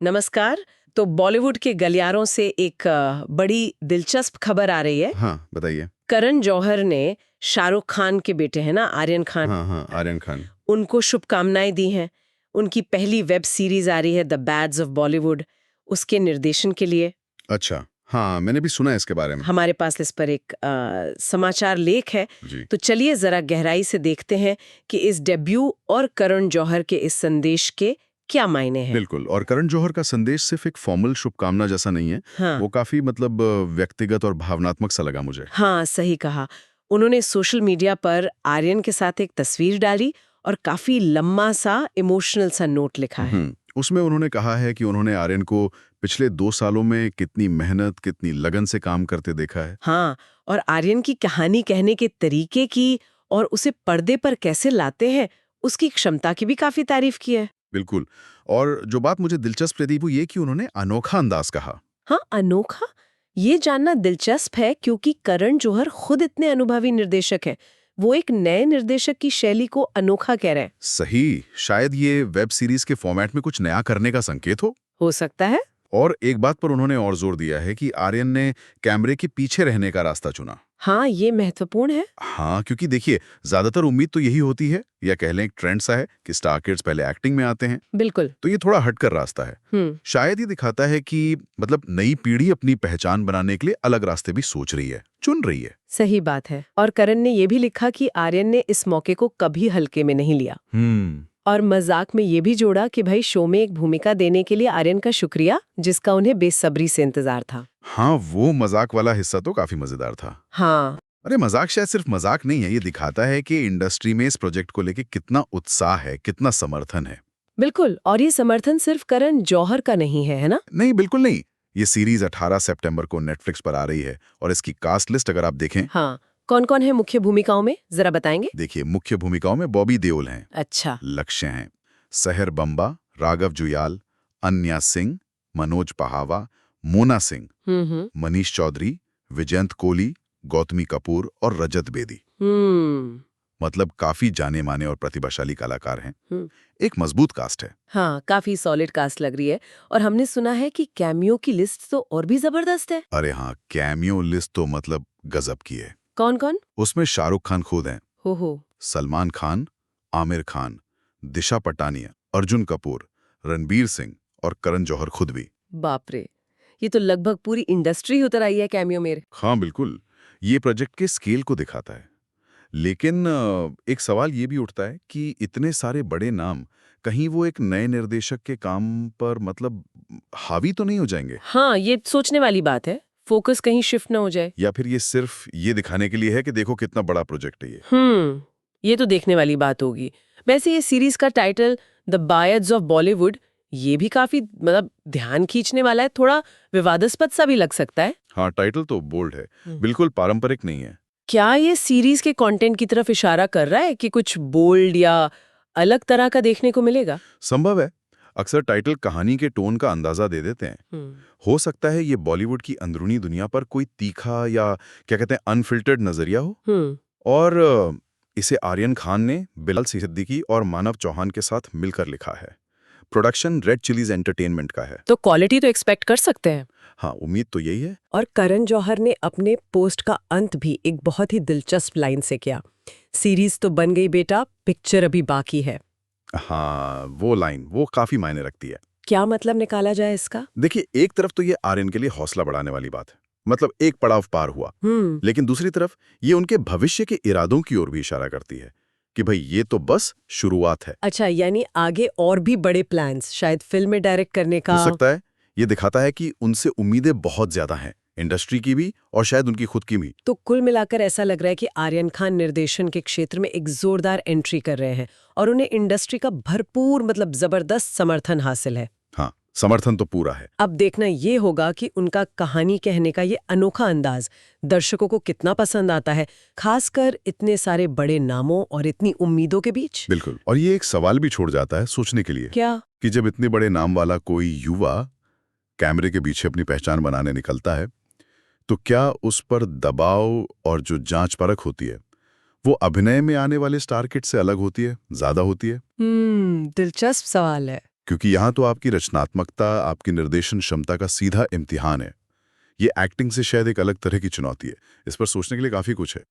नमस्कार। तो बॉलीवुड के गलियारों से एक बड़ी दिलचस्प खबर आ रही है। हाँ, बताइए। करण जौहर ने शाहरुख खान के बेटे हैं ना, आर्यन खान, हाँ, हाँ, आर्यन खान। उनको शुभकामनाएं दी हैं। उनकी पहली वेब सीरीज आ रही है द बैड्स ऑफ बॉलीवुड, उसके निर्देशन के लिए। अच्छा, हाँ, मैंने भी सुना है इसके बारे में। हमारे पास इस पर एक समाचार लेख है। जी, तो चलिए जरा गहराई से देखते हैं कि इस डेब्यू और करण जौहर के इस संदेश के क्या मायने हैं। बिल्कुल। और करण जौहर का संदेश सिर्फ एक फॉर्मल शुभकामना जैसा नहीं है। हाँ वो काफ़ी व्यक्तिगत और भावनात्मक सा लगा मुझे। हाँ, सही कहा। उन्होंने सोशल मीडिया पर आर्यन के साथ एक तस्वीर डाली और काफी लंबा सा इमोशनल सा नोट लिखा है। उसमें उन्होंने कहा है कि उन्होंने आर्यन को पिछले 2 सालों में कितनी मेहनत, कितनी लगन से काम करते देखा है। हाँ, और आर्यन की कहानी कहने के तरीके की और उसे पर्दे पर कैसे लाते हैं, उसकी क्षमता की भी काफी तारीफ की है। बिल्कुल। और जो बात मुझे दिलचस्प लगी वो ये कि उन्होंने अनोखा अंदाज कहा। हाँ, अनोखा। ये जानना दिलचस्प है क्योंकि करण जौहर खुद इतने अनुभवी निर्देशक हैं। वो एक नए निर्देशक की शैली को अनोखा कह रहे हैं। सही, शायद ये वेब सीरीज के फॉर्मेट में कुछ नया करने का संकेत हो सकता है। और एक बात पर उन्होंने और जोर दिया है कि आर्यन ने कैमरे के पीछे रहने का रास्ता चुना। हाँ, ये महत्वपूर्ण है। हाँ, क्योंकि देखिए, ज्यादातर उम्मीद तो यही होती है, या कह लें एक ट्रेंड सा है कि स्टार किड्स पहले एक्टिंग में आते हैं। बिल्कुल। तो ये थोड़ा हटकर रास्ता है। शायद ये दिखाता है कि नई पीढ़ी अपनी पहचान बनाने के लिए अलग रास्ते भी सोच रही है, चुन रही है। सही बात है। और करण ने ये भी लिखा कि आर्यन ने इस मौके को कभी हल्के में नहीं लिया। और मजाक में ये भी जोड़ा कि भाई शो में एक भूमिका देने के लिए आर्यन का शुक्रिया, जिसका उन्हें बेसब्री से इंतजार था। हाँ, वो मजाक वाला हिस्सा तो काफी मजेदार था। हाँ अरे मजाक शायद सिर्फ मजाक नहीं है, ये दिखाता है कि इंडस्ट्री में इस प्रोजेक्ट को लेके कितना उत्साह है, कितना समर्थन है। बिल्कुल। और ये समर्थन सिर्फ करण जौहर का नहीं है ना? नहीं, बिल्कुल नहीं। ये सीरीज 18 सितंबर को नेटफ्लिक्स पर आ रही है और इसकी कास्ट लिस्ट अगर आप देखें। हाँ, कौन कौन है मुख्य भूमिकाओं में, जरा बताएंगे? देखिए, मुख्य भूमिकाओं में बॉबी देओल हैं, अच्छा। लक्ष्य हैं, सहर बम्बा, राघव जुयाल, अन्या सिंह, मनोज पहावा, मोना सिंह, मनीष चौधरी, विजयंत कोहली, गौतमी कपूर और रजत बेदी। काफी जाने माने और प्रतिभाशाली कलाकार हैं। एक मजबूत कास्ट है। हाँ, काफी सॉलिड कास्ट लग रही है। और हमने सुना है कि कैमियो की लिस्ट तो और भी जबरदस्त है। अरे हाँ, कैमियो लिस्ट तो गजब की है। कौन कौन? उसमें शाहरुख खान खुद हैं, हो सलमान खान, आमिर खान, दिशा पटानिया, अर्जुन कपूर, रणबीर सिंह और करण जौहर खुद भी। बाप रे, ये तो लगभग पूरी इंडस्ट्री उतर आई है कैमियो में। हाँ बिल्कुल, ये प्रोजेक्ट के स्केल को दिखाता है। लेकिन एक सवाल ये भी उठता है कि इतने सारे बड़े नाम कहीं वो एक नए निर्देशक के काम पर हावी तो नहीं हो जाएंगे? हाँ, ये सोचने वाली बात है। फोकस कहीं शिफ्ट ना हो जाए। या फिर ये सिर्फ ये दिखाने के लिए है कि देखो कितना बड़ा प्रोजेक्ट है ये। ये तो देखने वाली बात होगी। वैसे ये सीरीज का टाइटल द बायड्स ऑफ बॉलीवुड, ये भी काफी ध्यान खींचने वाला है। थोड़ा विवादास्पद सा भी लग सकता है। हाँ, टाइटल तो बोल्ड है, बिल्कुल पारंपरिक नहीं है। क्या ये सीरीज के कंटेंट की तरफ इशारा कर रहा है कि कुछ बोल्ड या अलग तरह का देखने को मिलेगा? संभव है। अक्सर टाइटल कहानी के टोन का अंदाजा दे देते हैं। हो सकता है ये बॉलीवुड की अंदरूनी दुनिया पर कोई तीखा या क्या कहते हैं अनफिल्टर्ड नजरिया हो। और इसे आर्यन खान ने बिलाल सिद्दीकी और मानव चौहान के साथ मिलकर लिखा है। प्रोडक्शन रेड चिलीज एंटरटेनमेंट का है। तो क्वालिटी तो एक्सपेक्ट कर सकते हैं। हाँ, उम्मीद तो यही है। और करण जौहर ने अपने पोस्ट का अंत भी एक बहुत ही दिलचस्प लाइन से किया, सीरीज तो बन गई बेटा, पिक्चर अभी बाकी है। हाँ, वो लाइन वो काफी मायने रखती है। क्या मतलब निकाला जाए इसका? देखिए, एक तरफ तो ये आर्यन के लिए हौसला बढ़ाने वाली बात है, एक पड़ाव पार हुआ। लेकिन दूसरी तरफ ये उनके भविष्य के इरादों की ओर भी इशारा करती है कि भाई ये तो बस शुरुआत है। अच्छा, यानी आगे और भी बड़े प्लान्स, शायद फिल्म में डायरेक्ट करने का। हो सकता है। ये दिखाता है कि उनसे उम्मीदें बहुत ज्यादा हैं, इंडस्ट्री की भी और शायद उनकी खुद की भी। तो कुल मिलाकर ऐसा लग रहा है कि आर्यन खान निर्देशन के क्षेत्र में एक जोरदार एंट्री कर रहे हैं और उन्हें इंडस्ट्री का भरपूर जबरदस्त समर्थन हासिल है। हाँ, समर्थन तो पूरा है। अब देखना ये होगा कि उनका कहानी कहने का ये अनोखा अंदाज दर्शकों को कितना पसंद आता है, खासकर इतने सारे बड़े नामों और इतनी उम्मीदों के बीच। बिल्कुल। और ये एक सवाल भी छोड़ जाता है सोचने के लिए। क्या? कि जब इतने बड़े नाम वाला कोई युवा कैमरे के पीछे अपनी पहचान बनाने निकलता है, तो क्या उस पर दबाव और जो जांच परख होती है वो अभिनय में आने वाले स्टार किड से अलग होती है, ज्यादा होती है? दिलचस्प सवाल है। क्योंकि यहाँ तो आपकी रचनात्मकता, आपकी निर्देशन क्षमता का सीधा इम्तिहान है। ये एक्टिंग से शायद एक अलग तरह की चुनौती है। इस पर सोचने के लिए काफ़ी कुछ है।